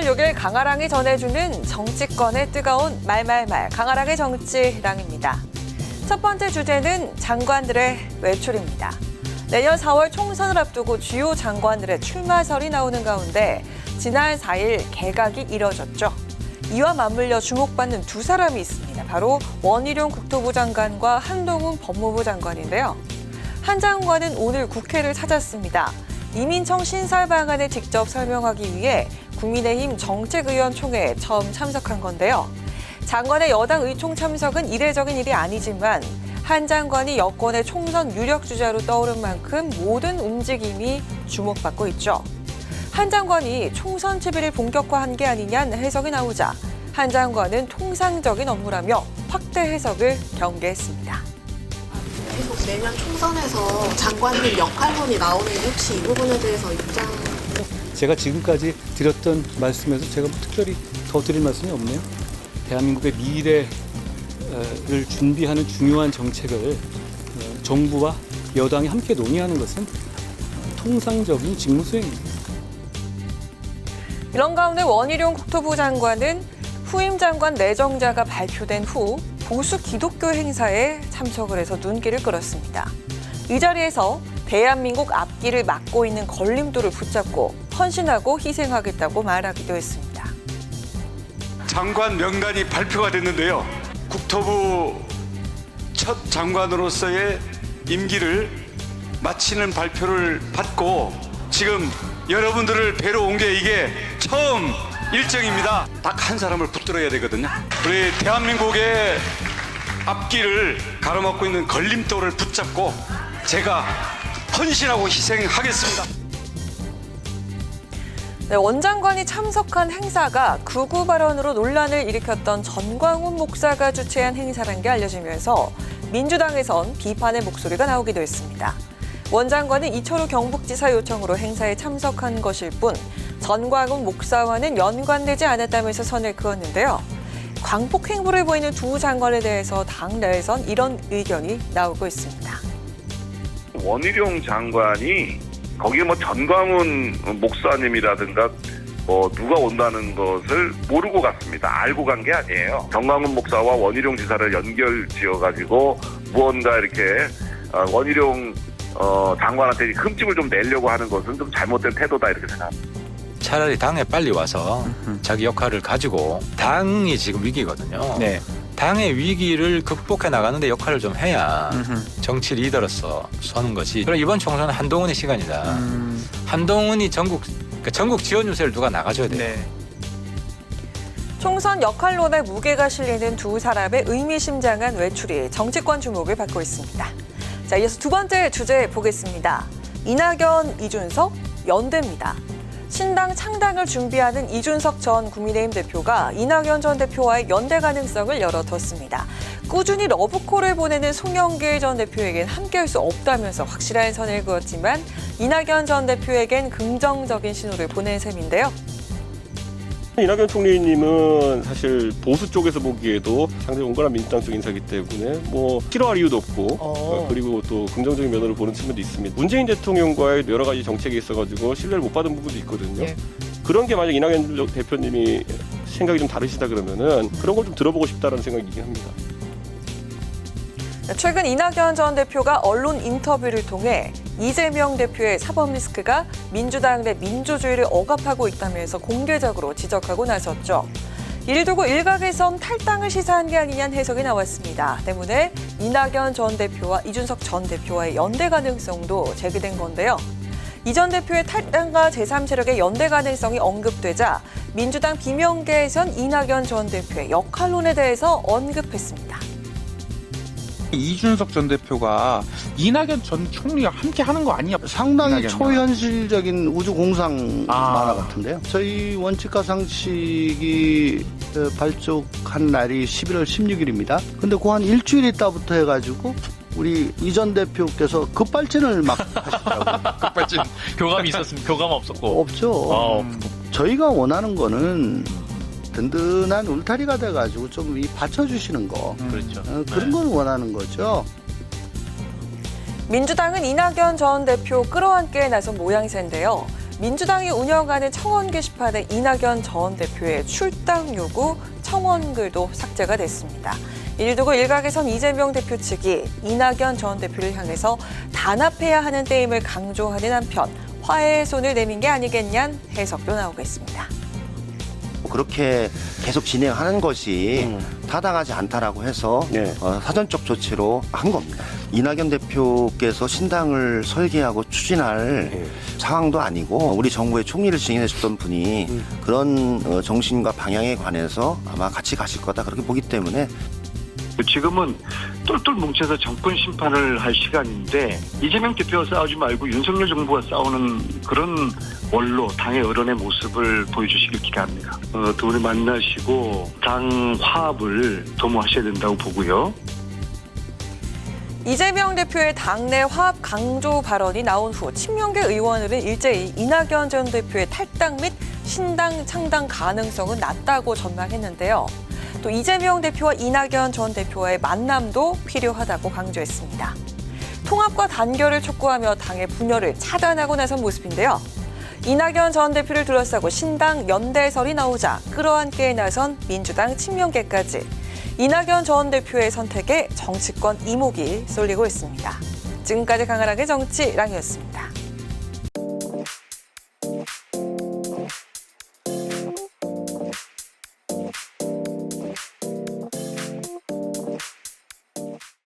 오늘 6일 강아랑이 전해주는 정치권의 뜨거운 말말말 강아랑의 정치랑입니다. 첫 번째 주제는 장관들의 외출입니다. 내년 4월 총선을 앞두고 주요 장관들의 출마설이 나오는 가운데 지난 4일 개각이 이뤄졌죠. 이와 맞물려 주목받는 두 사람이 있습니다. 바로 원희룡 국토부 장관과 한동훈 법무부 장관인데요. 한 장관은 오늘 국회를 찾았습니다. 이민청 신설 방안을 직접 설명하기 위해 국민의힘 정책위원총회에 처음 참석한 건데요. 장관의 여당 의총 참석은 이례적인 일이 아니지만 한 장관이 여권의 총선 유력 주자로 떠오른 만큼 모든 움직임이 주목받고 있죠. 한 장관이 총선 채비를 본격화한 게 아니냐는 해석이 나오자 한 장관은 통상적인 업무라며 확대 해석을 경계했습니다. 계속 내년 총선에서 장관님 역할론이 나오는데 혹시 이 부분에 대해서 입장... 제가 지금까지 드렸던 말씀에서 제가 뭐 특별히 더 드릴 말씀이 없네요. 대한민국의 미래를 준비하는 중요한 정책을 정부와 여당이 함께 논의하는 것은 통상적인 직무 수행입니다. 이런 가운데 원희룡 국토부 장관은 후임 장관 내정자가 발표된 후 보수 기독교 행사에 참석을 해서 눈길을 끌었습니다. 이 자리에서 대한민국 앞길을 막고 있는 걸림돌을 붙잡고 헌신하고 희생하겠다고 말하기도 했습니다. 장관 명단이 발표가 됐는데요. 국토부 첫 장관으로서의 임기를 마치는 발표를 받고 지금 여러분들을 뵈러 온 게 이게 처음 일정입니다. 딱 한 사람을 붙들어야 되거든요. 우리 대한민국의 앞길을 가로막고 있는 걸림돌을 붙잡고 제가 헌신하고 희생하겠습니다. 네, 원 장관이 참석한 행사가 극우 발언으로 논란을 일으켰던 전광훈 목사가 주최한 행사란 게 알려지면서 민주당에선 비판의 목소리가 나오기도 했습니다. 원 장관은 이철우 경북지사 요청으로 행사에 참석한 것일 뿐 전광훈 목사와는 연관되지 않았다면서 선을 그었는데요. 광폭 행보를 보이는 두 장관에 대해서 당 내에선 이런 의견이 나오고 있습니다. 원희룡 장관이 거기에 뭐 전광훈 목사님이라든가 뭐 누가 온다는 것을 모르고 갔습니다. 알고 간 게 아니에요. 전광훈 목사와 원희룡 지사를 연결 지어가지고 무언가 이렇게 원희룡 장관한테 흠집을 좀 내려고 하는 것은 좀 잘못된 태도다 이렇게 생각합니다. 차라리 당에 빨리 와서 자기 역할을 가지고 당이 지금 위기거든요. 네. 당의 위기를 극복해 나가는데 역할을 좀 해야 정치 리더로서 서는 것이. 그럼 이번 총선은 한동훈의 시간이다. 한동훈이 전국 지원 유세를 누가 나가줘야 돼요. 네. 총선 역할론에 무게가 실리는 두 사람의 의미심장한 외출이 정치권 주목을 받고 있습니다. 자, 이어서 두 번째 주제 보겠습니다. 이낙연, 이준석, 연대입니다. 신당 창당을 준비하는 이준석 전 국민의힘 대표가 이낙연 전 대표와의 연대 가능성을 열어뒀습니다. 꾸준히 러브콜을 보내는 송영길 전 대표에겐 함께할 수 없다면서 확실한 선을 그었지만 이낙연 전 대표에겐 긍정적인 신호를 보낸 셈인데요. 이낙연 총리님은 사실 보수 쪽에서 보기에도 상당히 온건한 민주당 쪽 인사이기 때문에 뭐 싫어할 이유도 없고 그리고 또 긍정적인 면으로 보는 측면도 있습니다. 문재인 대통령과의 여러 가지 정책이 있어가지고 신뢰를 못 받은 부분도 있거든요. 예. 그런 게 만약 이낙연 대표님이 생각이 좀 다르시다 그러면은 그런 걸 좀 들어보고 싶다라는 생각이긴 합니다. 최근 이낙연 전 대표가 언론 인터뷰를 통해 이재명 대표의 사법 리스크가 민주당 내 민주주의를 억압하고 있다면서 공개적으로 지적하고 나섰죠. 이를 두고 일각에선 탈당을 시사한 게 아니냐는 해석이 나왔습니다. 때문에 이낙연 전 대표와 이준석 전 대표와의 연대 가능성도 제기된 건데요. 이 전 대표의 탈당과 제3세력의 연대 가능성이 언급되자 민주당 비명계에선 이낙연 전 대표의 역할론에 대해서 언급했습니다. 이준석 전 대표가 이낙연 전 총리와 함께 하는 거 아니야? 상당히 초현실적인 우주 공상 만화 같은데요. 저희 원칙과 상식이 발족한 날이 11월 16일입니다. 근데 그 한 일주일 있다부터 해가지고 우리 이 전 대표께서 급발진을 막 하시더라고요. 급발진 교감이 있었으면 교감 없었고. 없죠. 저희가 원하는 거는 든든한 울타리가 돼가지고 좀 받쳐주시는 거. 그렇죠. 그런 걸 원하는 거죠. 민주당은 이낙연 전 대표 끌어안기에 나선 모양새인데요. 민주당이 운영하는 청원 게시판에 이낙연 전 대표의 출당 요구 청원글도 삭제가 됐습니다. 이를 두고 일각에선 이재명 대표 측이 이낙연 전 대표를 향해서 단합해야 하는 때임을 강조하는 한편 화해의 손을 내민 게 아니겠냐는 해석도 나오고 있습니다. 그렇게 계속 진행하는 것이 타당하지 않다라고 해서 사전적 조치로 한 겁니다. 이낙연 대표께서 신당을 설계하고 추진할 상황도 아니고 우리 정부의 총리를 지휘해 줬던 분이 그런 정신과 방향에 관해서 아마 같이 가실 거다 그렇게 보기 때문에 지금은 똘똘 뭉쳐서 정권 심판을 할 시간인데 이재명 대표가 싸우지 말고 윤석열 정부가 싸우는 그런 원로 당의 어른의 모습을 보여주시길 기대합니다. 두 분이 만나시고 당 화합을 도모하셔야 된다고 보고요. 이재명 대표의 당내 화합 강조 발언이 나온 후 친명계 의원들은 일제히 이낙연 전 대표의 탈당 및 신당 창당 가능성은 낮다고 전망했는데요. 또 이재명 대표와 이낙연 전 대표와의 만남도 필요하다고 강조했습니다. 통합과 단결을 촉구하며 당의 분열을 차단하고 나선 모습인데요. 이낙연 전 대표를 둘러싸고 신당 연대설이 나오자 끌어안기에 나선 민주당 친명계까지 이낙연 전 대표의 선택에 정치권 이목이 쏠리고 있습니다. 지금까지 강하락의 정치랑이었습니다.